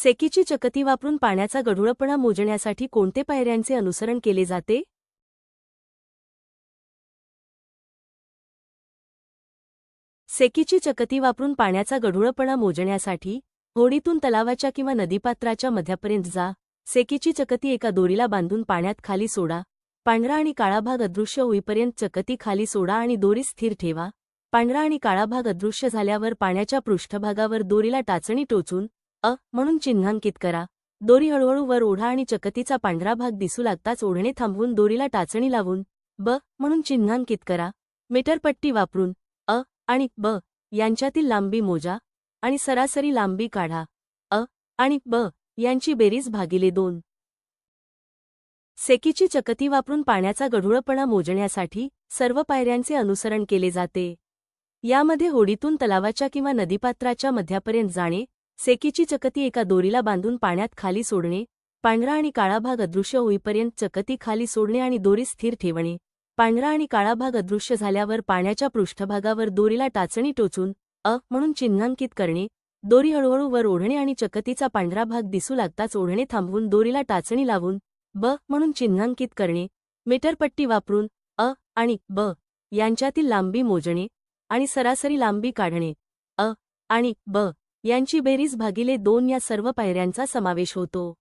सेकीची चकती वापरून पाण्याचा गढूळपणा मोजण्यासाठी कोणते पायऱ्यांचे अनुसरण केले जाते? सेकीची चकती वापरून पाण्याचा गढूळपणा मोजण्यासाठी होडीतून तलावाच्या किंवा नदीपात्राच्या मध्यापर्यंत जा. सेकीची चकती एका दोरीला बांधून पाण्यात खाली सोडा. पांढरा आणि काळा भाग अदृश्य होईपर्यंत चकती खाली सोडा आणि दोरी स्थिर ठेवा. पांढरा आणि काळा भाग अदृश्य झाल्यावर पाण्याच्या पृष्ठभागावर दोरीला टाचणी टोचून म्हणून चिन्हांकित करा. दोरी हळूहळू वर ओढा आणि चकतीचा पांढरा भाग दिसू लागताच ओढणे थांबवून दोरीला टाचणी लावून म्हणून चिन्हांकित करा. मीटरपट्टी वापरून आणि यांच्यातील लांबी मोजा आणि सरासरी लांबी काढा. आणि यांची बेरीज भागिले 2. सेकीची चकती वापरून पाण्याचा गढूळपणा मोजण्यासाठी सर्व पायऱ्यांचे अनुसरण केले जाते. यामध्ये होडीतून तलावाच्या किंवा नदीपात्राच्या मध्यापर्यंत जाणे, सेकीची चकती एका दोरीला बांधून पाण्यात खाली सोडणे, पांढरा आणि काळा भाग अदृश्य होईपर्यंत चकती खाली सोडणे आणि दोरी स्थिर ठेवणे, पांढरा आणि काळा भाग अदृश्य झाल्यावर पाण्याच्या पृष्ठभागावर दोरीला टाचणी टोचून म्हणून चिन्हांकित करणे, दोरी हळूहळू वर ओढणे आणि चकतीचा पांढरा भाग दिसू लागताच ओढणे थांबवून दोरीला टाचणी लावून म्हणून चिन्हांकित करणे, मीटरपट्टी वापरून आणि यांच्यातील लांबी मोजणे आणि सरासरी लांबी काढणे. आणि यांची बेरीज भागिले 2 या सर्व पायऱ्यांचा समावेश होतो.